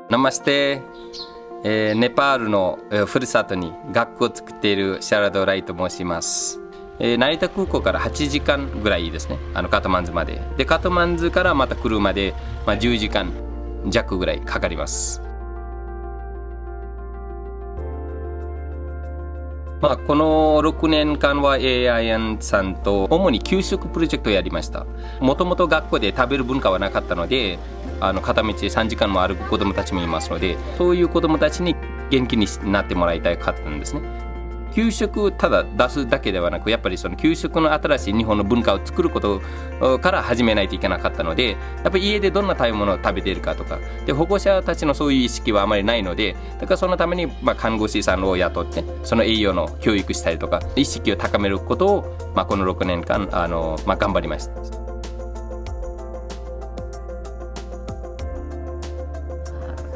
ナマステ、ネパールのふるさとに学校を作っているシャラドライと申します。成田空港から8時間ぐらいですね、カトマンズまで。で、カトマンズからまた車で、10時間弱ぐらいかかります。この6年間は AIN さんと主に給食プロジェクトをやりました。もともと学校で食べる文化はなかったので、片道3時間も歩く子どもたちもいますので、そういう子どもたちに元気になってもらいたかったんですね。給食ただ出すだけではなく、やっぱりその給食の新しい日本の文化を作ることから始めないといけなかったので、やっぱり家でどんな食べ物を食べているかとかで、保護者たちのそういう意識はあまりないので、だからそのために看護師さんを雇ってその栄養の教育したりとか意識を高めることを、この6年間頑張りました。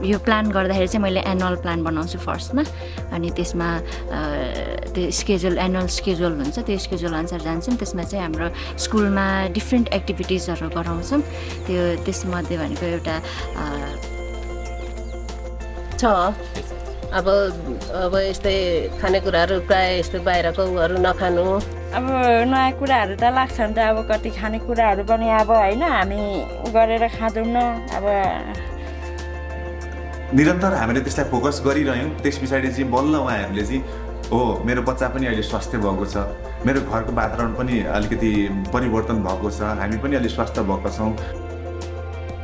यो प्लान गर्दाखेरि चाहिँ मैले एनुअल प्लान बनाउँछु फर्स्टमा, अनि त्यसमा त्यो एनुअल स्केड्युल हुन्छ, त्यो स्केड्युल अनुसार जान्छौँ। त्यसमा चाहिँ हाम्रो स्कुलमा डिफ्रेन्ट एक्टिभिटिजहरू गराउँछौँ। त्यसमध्ये भनेको एउटा छ अब यस्तै खानेकुराहरू प्रायः यस्तो बाहिरकोहरू नखानु। अब नयाँ कुराहरू त लाग्छ नि त, अब कति खानेकुराहरू पनि अब होइन हामी गरेर खाँदैनौँ। अब निरन्तर हामीले त्यसलाई फोकस गरिरह्यौँ। त्यस पछाडि चाहिँ बल्ल उहाँहरूले चाहिँ मेरो बच्चा पनि अहिले स्वस्थ भएको छ, मेरो घरको वातावरण पनि अलिकति परिवर्तन भएको छ, हामी पनि अलि स्वस्थ भएको छौँ।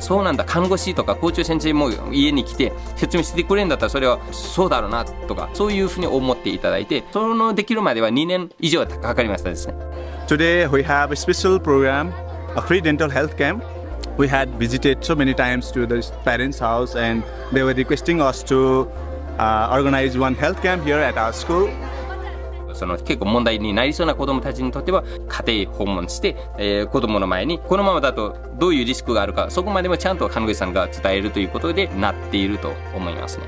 そうなんだ、看護師とか校長先生も家に来て説明してくれるんだったら、それはそうだろうなとか、そういうふうに思っていただいて、そのできるまでは2年以上かかりましたですね。 Today we have a special program, a free dental health camp. We had visited so many times to the parents' house, and they were requesting us to organize one health camp here at our school. その結構問題になりそうな子どもたちにとっては家庭訪問して、子どもの前にこのままだとどういうリスクがあるか、そこまでもちゃんと看護師さんが伝えるということでなっていると思いますね。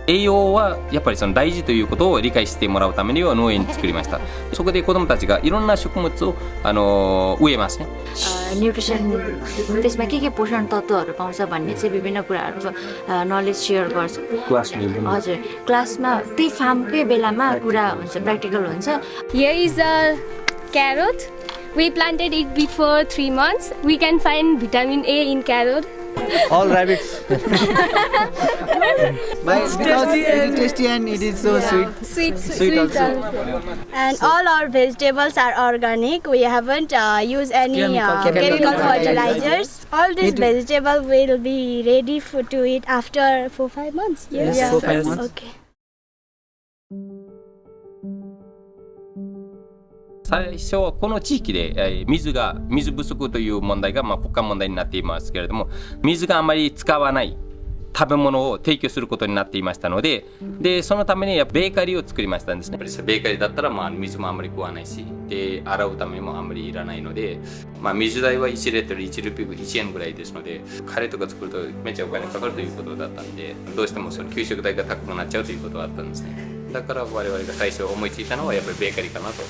栄養はやっぱりその大事ということを理解してもらうためには農園に作りました。そこで子どもたちがいろんな食物を植えますね。न्युट्रिसन त्यसमा के पोषण तत्त्वहरू पाउँछ भन्ने चाहिँ विभिन्न कुराहरूको नलेज सेयर गर्छ हजुर। क्लासमा त्यही फार्मकै बेलामा कुरा हुन्छ, प्र्याक्टिकल हुन्छ। Here is a carrot. We planted it before 3 months. We can find vitamin A in carrot. All rabbits. Because it is tasty and it is so sweet also. And all our vegetables are organic. We haven't used any chemical fertilizers. All these vegetables will be ready to eat after 4-5 months. Yes, 4-5 months. Okay. 最初はこの地域で水不足という問題が国家問題になっていますけれども、水があまり使わない食べ物を提供することになっていましたので、そのためにベーカリーを作りましたんですね。ベーカリーだったら水もあんまり食わないし、で洗うためにもあんまりいらないので、水代は1リットル1ルピー1円ぐらいですので、カレーとか作るとめっちゃお金かかるということだったんで、どうしてもその給食代が高くなっちゃうということだったんですね。だから我々が最初思いついたのはやっぱりベーカリーかなと。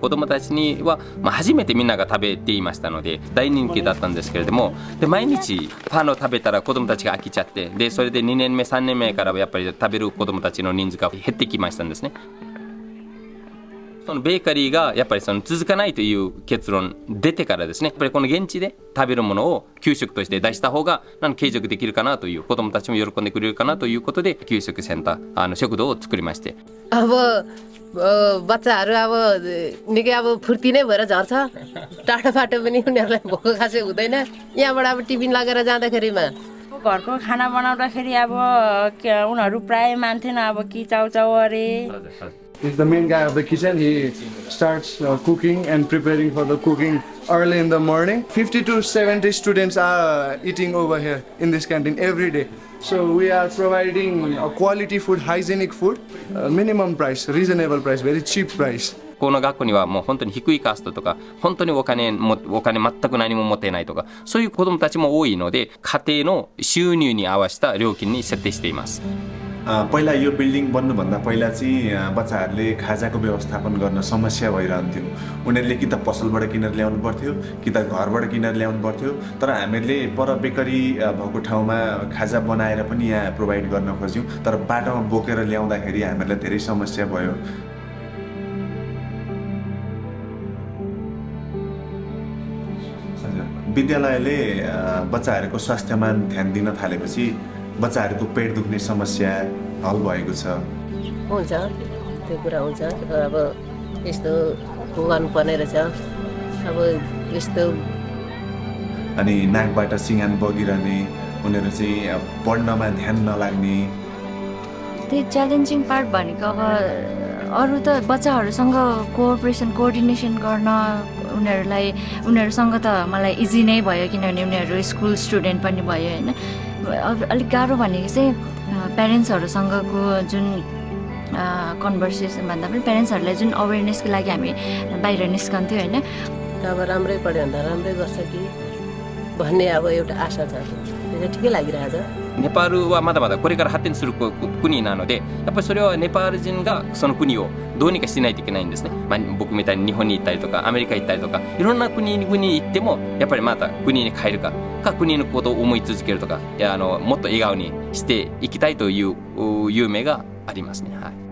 子どもたちには、初めてみんなが食べていましたので大人気だったんですけれども、で毎日パンを食べたら子どもたちが飽きちゃって、でそれで2年目3年目からはやっぱり食べる子どもたちの人数が減ってきましたんですね。そのベーカリーがやっぱりその続かないという結論出てからですね、やっぱりこの現地で食べるものを給食として出した方が継続できるかなという、子どもたちも喜んでくれるかなということで給食センター食堂を作りまして、बच्चाहरू अब निकै अब फुर्ती नै भएर झर्छ। टाढो बाटो पनि उनीहरूलाई भोको खासै हुँदैन। यहाँबाट अब टिफिन लगेर जाँदाखेरिमा घरको खाना बनाउँदाखेरि अब उनीहरू प्रायः मान्थेन अब कि चाउचाउ अरे। He's the main guy of the kitchen. He starts cooking and preparing for the cooking early in the morning. 50 to 70 students are eating over here in this canteen every day. So we are providing quality food, hygienic food, minimum price, reasonable price, very cheap price. この学校にはもう本当に低いカーストとか、本当にお金全く何も持ってないとか、そういう子どもたちも多いので、家庭の収入に合わせた料金に設定しています。पहिला यो बिल्डिङ बन्नुभन्दा पहिला चाहिँ बच्चाहरूले खाजाको व्यवस्थापन गर्न समस्या भइरहन्थ्यो। उनीहरूले कि त पसलबाट किनेर ल्याउनु पर्थ्यो कि त घरबाट किनेर ल्याउनु पर्थ्यो। तर हामीले पर बेकरी भएको ठाउँमा खाजा बनाएर पनि यहाँ प्रोभाइड गर्न खोज्यौँ। तर बाटोमा बोकेर ल्याउँदाखेरि हामीहरूलाई धेरै समस्या भयो। विद्यालयले बच्चाहरूको स्वास्थ्यमा ध्यान दिन थालेपछि बच्चाहरूको पेट दुख्ने समस्या हल भएको छ। हुन्छ त्यो कुरा हुन्छ। अब यस्तो गर्नुपर्ने रहेछ। अब यस्तो अनि नाकबाट सिँगान बगिरहने, उनीहरू चाहिँ पढ्नमा ध्यान नलाग्ने। त्यही च्यालेन्जिङ पार्ट भनेको अब अरू त बच्चाहरूसँग कोअर्डिनेसन गर्न उनीहरूसँग त मलाई इजी नै भयो, किनभने उनीहरू स्कुल स्टुडेन्ट पनि भयो होइन। अब अलिक गाह्रो भनेको चाहिँ प्यारेन्ट्सहरूसँगको जुन कन्भर्सेसन भन्दा पनि प्यारेन्ट्सहरूलाई जुन अवेरनेसको लागि हामी बाहिर निस्कन्थ्यो होइन। अब राम्रै पढ्यो भने त राम्रै गर्छ कि भन्ने अब एउटा आशा छ। त्यो ठिकै लागिरहेछ। ネパールはまだまだこれから発展する国なので、やっぱりそれはネパール人がその国をどうにかしないといけないんですね。僕みたいに日本に行ったりとかアメリカ行ったりとかいろんな国に行ってもやっぱりまた国に帰るか国のことを思い続けるとかもっと笑顔にしていきたいという夢がありますね。はい。